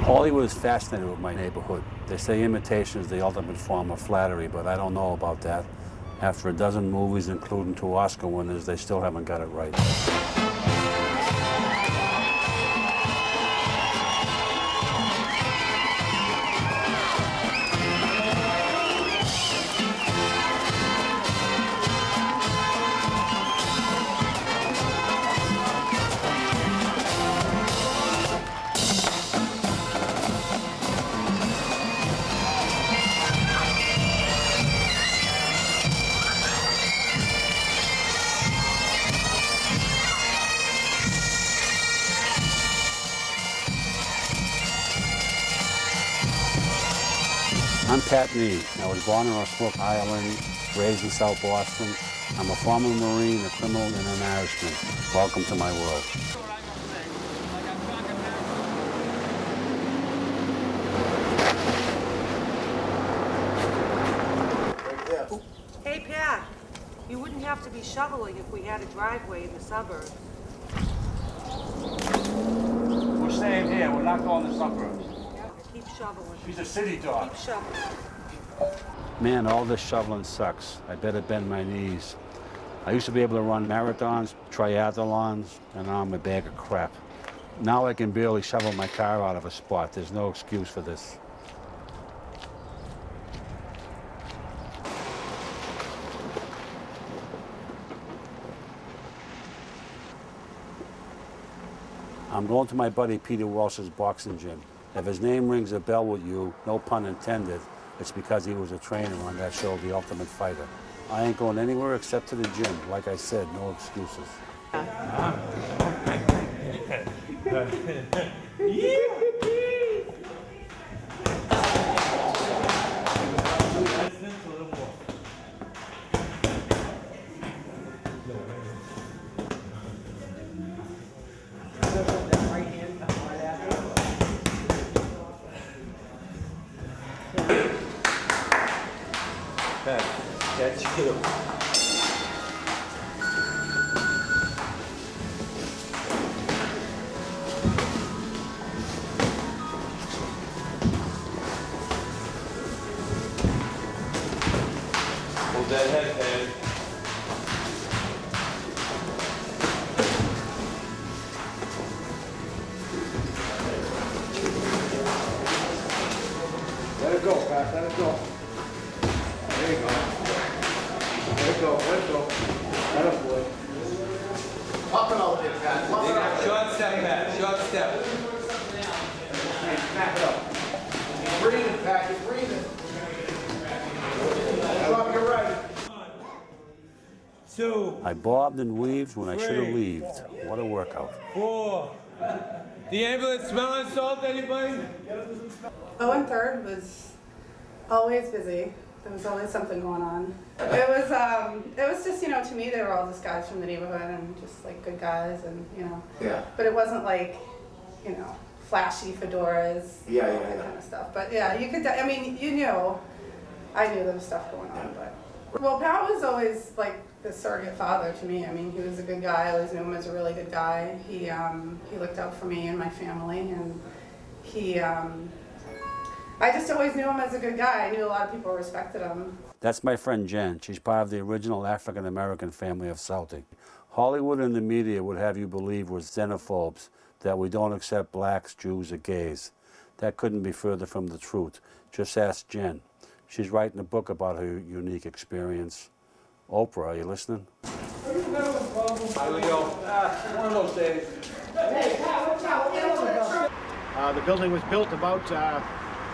Hollywood is fascinated with my neighborhood. They say imitation is the ultimate form of flattery, but I don't know about that. After a dozen movies, including 2 Oscar winners, they still haven't got it right. I'm Pat Mead. I was born in Osmoke, Ireland, raised in South Boston. I'm a former Marine, a criminal, and an Irishman. Welcome to my world. Hey, Pat, you wouldn't have to be shoveling if we had a driveway in the suburbs. We're staying here. We're not going to the suburbs. Keep shoveling. She's a city dog. Keep shoveling. Man, all this shoveling sucks. I better bend my knees. I used to be able to run marathons, triathlons, and now I'm a bag of crap. Now I can barely shovel my car out of a spot. There's no excuse for this. I'm going to my buddy Peter Walsh's boxing gym. If his name rings a bell with you, no pun intended, it's because he was a trainer on that show, The Ultimate Fighter. I ain't going anywhere except to the gym. Like I said, no excuses. That's you. Hold that head, Ed. Let it go, Pat. Let it go. There you go. Let it go. Let it go. Let it go. Pop it out there, Pat. Pop it out. Short step, Pat. Short step. Snap it up. You're breathing, Pat. You're breathing. Drop your right. 2, I bobbed and weaved when I should have leaved. What a workout. 4. The ambulance smelling salt, anybody? Owen Third was always busy. There was always something going on. It was just, to me, they were all just guys from the neighborhood and just like good guys and, Yeah. But it wasn't like, flashy fedoras, Yeah. that kind of stuff. But yeah, you could, I knew there was stuff going on, but. Well, Pat was always like the surrogate father to me. I mean, he was a good guy. I always knew him as a really good guy. He looked out for me and my family, and I just always knew him as a good guy. I knew a lot of people respected him. That's my friend Jen. She's part of the original African-American family of Celtic. Hollywood and the media would have you believe we're xenophobes, that we don't accept blacks, Jews, or gays. That couldn't be further from the truth. Just ask Jen. She's writing a book about her unique experience. Oprah, are you listening? Here we go. One of those days. The building was built about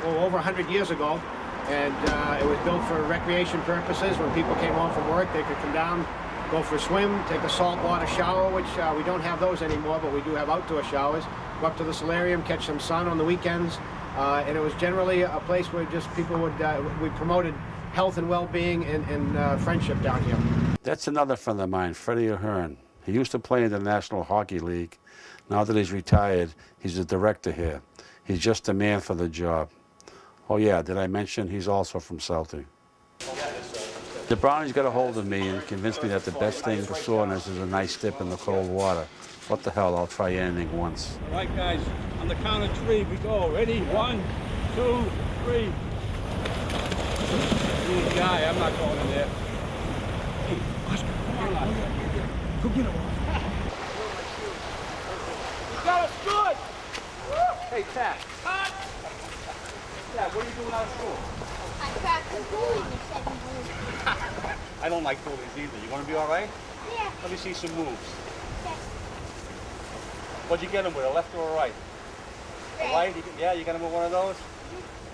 over 100 years ago, and it was built for recreation purposes. When people came home from work, they could come down, go for a swim, take a saltwater shower, which we don't have those anymore, but we do have outdoor showers. Go up to the solarium, catch some sun on the weekends, and it was generally a place where just people would, we promoted health and well-being and friendship down here. That's another friend of mine, Freddie Ahern. He used to play in the National Hockey League. Now that he's retired, he's a director here. He's just a man for the job. Oh yeah, did I mention he's also from Celtic? The Brownies got a hold of me and convinced me that the best thing for soreness is a nice dip in the cold water. What the hell, I'll try anything once. All right, guys, on the count of 3, we go. Ready? 1, 2, 3. You guy, I'm not going in there. Hey, Oscar, come on. Go get him. You got us good! Hey, Pat. Pat, what are you doing out of school? I practiced bowling the 7 bowling. I don't like bullies either. You want to be all right? Yeah. Let me see some moves. Yes. What'd you get him with, a left or a right? A right? Yeah, you got him with one of those?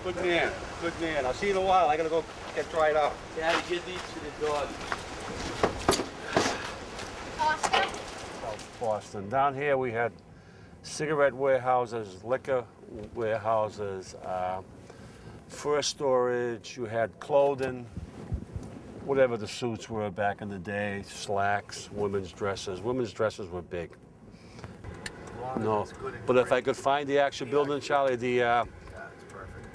Good man, good man. I'll see you in a while. I gotta go get dried out. Daddy, give these to the dog. Oscar? South Boston. Down here we had cigarette warehouses, liquor warehouses, fur storage, you had clothing, whatever the suits were back in the day, slacks, women's dresses. Women's dresses were big. No, but if I could find the actual building, Charlie,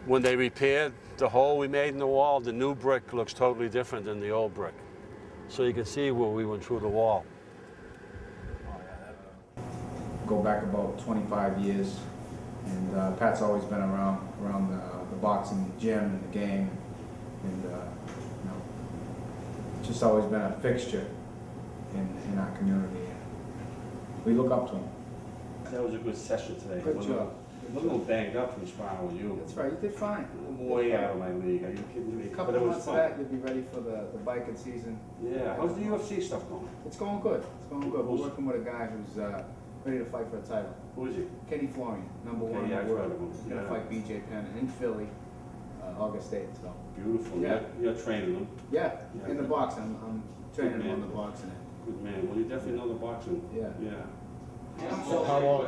when they repaired the hole we made in the wall, the new brick looks totally different than the old brick. So you can see where we went through the wall. Go back about 25 years, and Pat's always been around the boxing gym and the game, and just always been a fixture in our community. We look up to him. That was a good session today. Good job. I'm a little banged up from sparring with you. That's right, you did fine. I'm way out of my league. Are you kidding me? A couple But it of was months of fun. that, you'll be ready for the biking season. Yeah. How's the UFC stuff going? It's going good. It's going good. We're working with a guy who's ready to fight for a title. Who is he? Kenny Florian, number Okay, one yeah, in I've the heard world. of him. He's gonna Yeah. fight BJ Penn in Philly, August 8th. So Beautiful. Yeah. You're training him. yeah, Yeah. in the boxing, I'm training him man. on the boxing. Good man. Well, you definitely know the boxing. Yeah. Yeah. How long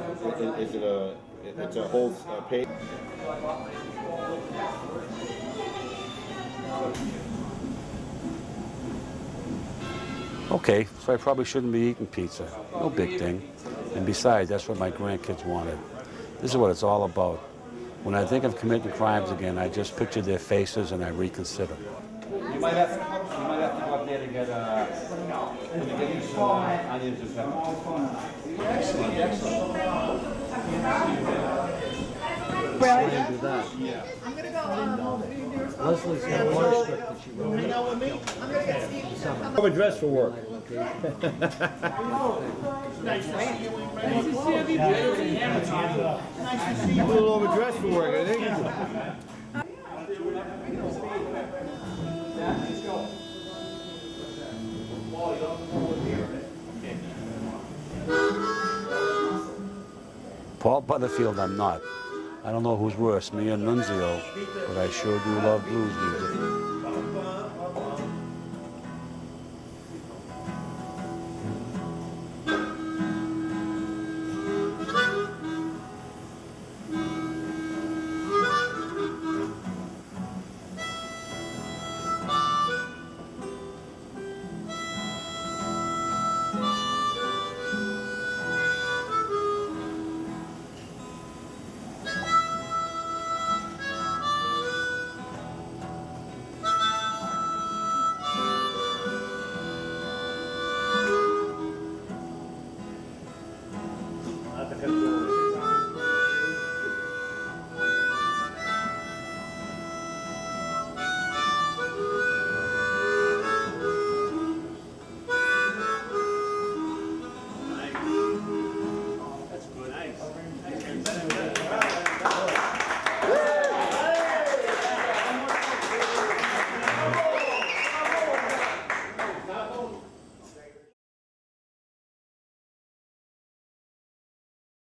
is it it's a whole page? Okay, so I probably shouldn't be eating pizza. No big thing. And besides, that's what my grandkids wanted. This is what it's all about. When I think of committing crimes again, I just picture their faces and I reconsider. You might have to go up there to get some onions and pepper. Excellent, excellent. Leslie's got a water script that she wrote. I'm a dress for work. I'm a little overdressed for work, I think. Paul Butterfield, I'm not. I don't know who's worse, me or Nunzio, but I sure do love blues music.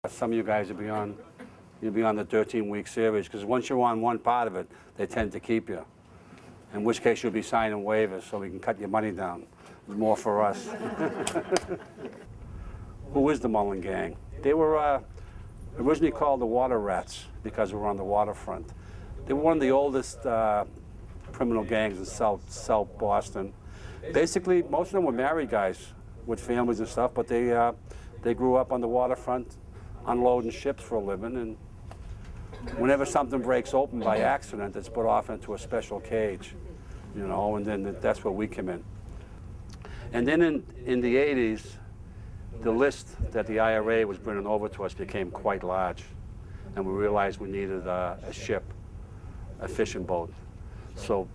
Some of you guys will be on, you'll be on the 13-week series, because once you're on one part of it, they tend to keep you. In which case you'll be signing waivers so we can cut your money down. More for us. Who is the Mullen Gang? They were originally called the Water Rats because we were on the waterfront. They were one of the oldest criminal gangs in South Boston. Basically, most of them were married guys with families and stuff, but they grew up on the waterfront, unloading ships for a living, and whenever something breaks open by accident, it's put off into a special cage, you know, and then that's where we come in. And then in the 80s, The list that the IRA was bringing over to us became quite large, and we realized we needed a ship, a fishing boat. So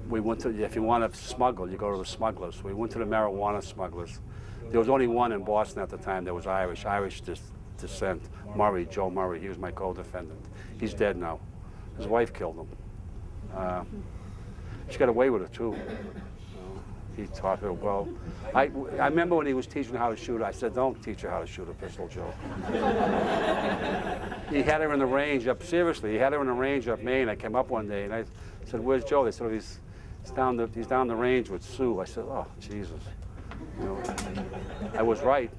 we went to, if you want to smuggle, you go to the smugglers. So we went to the marijuana smugglers. There was only one in Boston at the time that was Irish descent. Murray, Joe Murray, he was my co-defendant. He's dead now. His wife killed him. She got away with it too. He taught her well. I remember when he was teaching her how to shoot, I said, don't teach her how to shoot a pistol, Joe. He had her in the range up, seriously, he had her in the range up Maine. I came up one day and I said, where's Joe? They said, oh, he's down the range with Sue. I said, oh, Jesus. You know, I was right.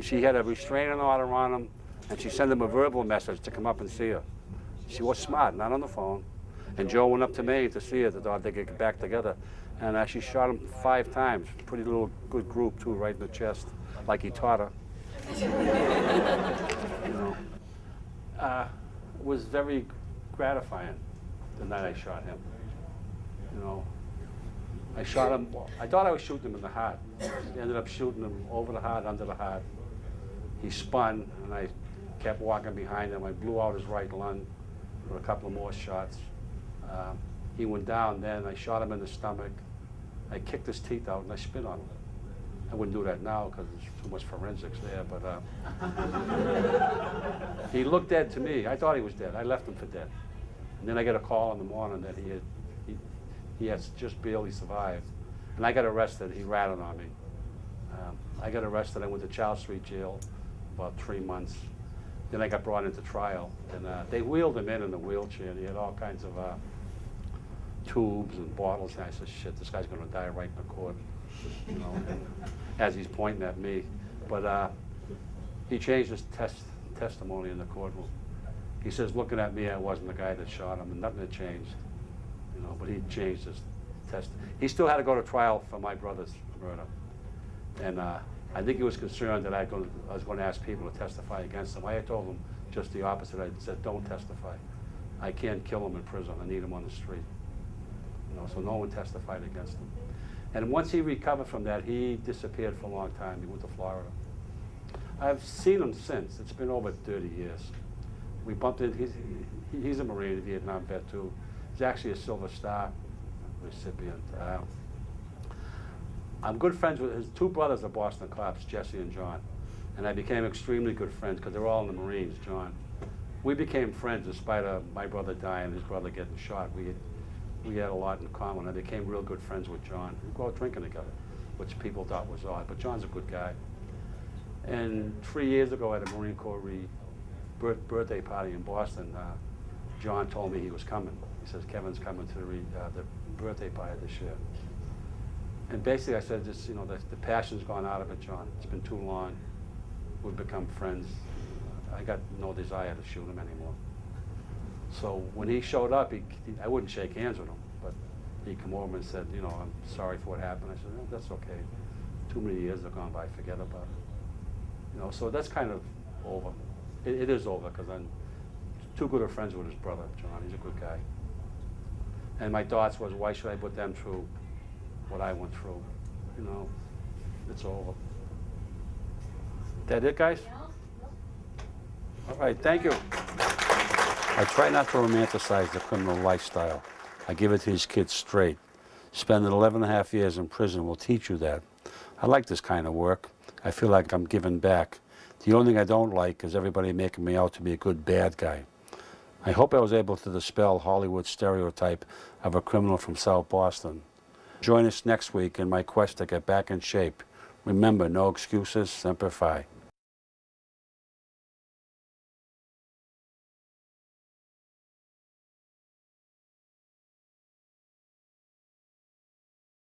She had a restraining order on him, and she sent him a verbal message to come up and see her. She was smart, not on the phone. And Joe went up to Maine to see her, thought they could get back together. And she shot him 5 times. Pretty little good group, too, right in the chest, like he taught her. You know, it was very gratifying the night I shot him. You know, I shot him, I thought I was shooting him in the heart. I ended up shooting him over the heart, under the heart. He spun, and I kept walking behind him. I blew out his right lung with a couple of more shots. He went down then. I shot him in the stomach. I kicked his teeth out and I spit on him. I wouldn't do that now because there's too much forensics there, but he looked dead to me. I thought he was dead. I left him for dead. And then I get a call in the morning that he has just barely survived. And I got arrested. He ratted on me. I got arrested. I went to Charles Street Jail about 3 months. Then I got brought into trial. And they wheeled him in a wheelchair. And he had all kinds of tubes and bottles. And I said, shit, this guy's going to die right in the court. You know, as he's pointing at me. But he changed his testimony in the courtroom. He says, looking at me, I wasn't the guy that shot him, and nothing had changed. You know, but he changed his test. He still had to go to trial for my brother's murder. And I think he was concerned that I was going to ask people to testify against him. I had told him just the opposite. I said, don't testify. I can't kill him in prison. I need him on the street. You know, so no one testified against him. And once he recovered from that, he disappeared for a long time. He went to Florida. I've seen him since. It's been over 30 years. We bumped into, he's a Marine, a Vietnam vet too. He's actually a Silver Star recipient. I'm good friends with his 2 brothers are Boston cops, Jesse and John. And I became extremely good friends because they're all in the Marines, John. We became friends in spite of my brother dying and his brother getting shot. We had a lot in common. I became real good friends with John. We go out drinking together, which people thought was odd, but John's a good guy. And 3 years ago at a Marine Corps birthday party in Boston, John told me he was coming. He says, Kevin's coming to the birthday party this year. And basically I said, just, you know, the passion's gone out of it, John. It's been too long. We've become friends. I got no desire to shoot him anymore. So when he showed up, I wouldn't shake hands with him, but he came over and said, you know, I'm sorry for what happened. I said, no, that's okay. Too many years have gone by, forget about it. You know, so that's kind of over. It is over because I'm too good of friends with his brother, John. He's a good guy. And my thoughts was, why should I put them through what I went through? You know, it's over. That it, guys? All right, thank you. I try not to romanticize the criminal lifestyle. I give it to these kids straight. Spending 11.5 years in prison will teach you that. I like this kind of work. I feel like I'm giving back. The only thing I don't like is everybody making me out to be a good bad guy. I hope I was able to dispel Hollywood's stereotype of a criminal from South Boston. Join us next week in my quest to get back in shape. Remember, no excuses, Semper Fi.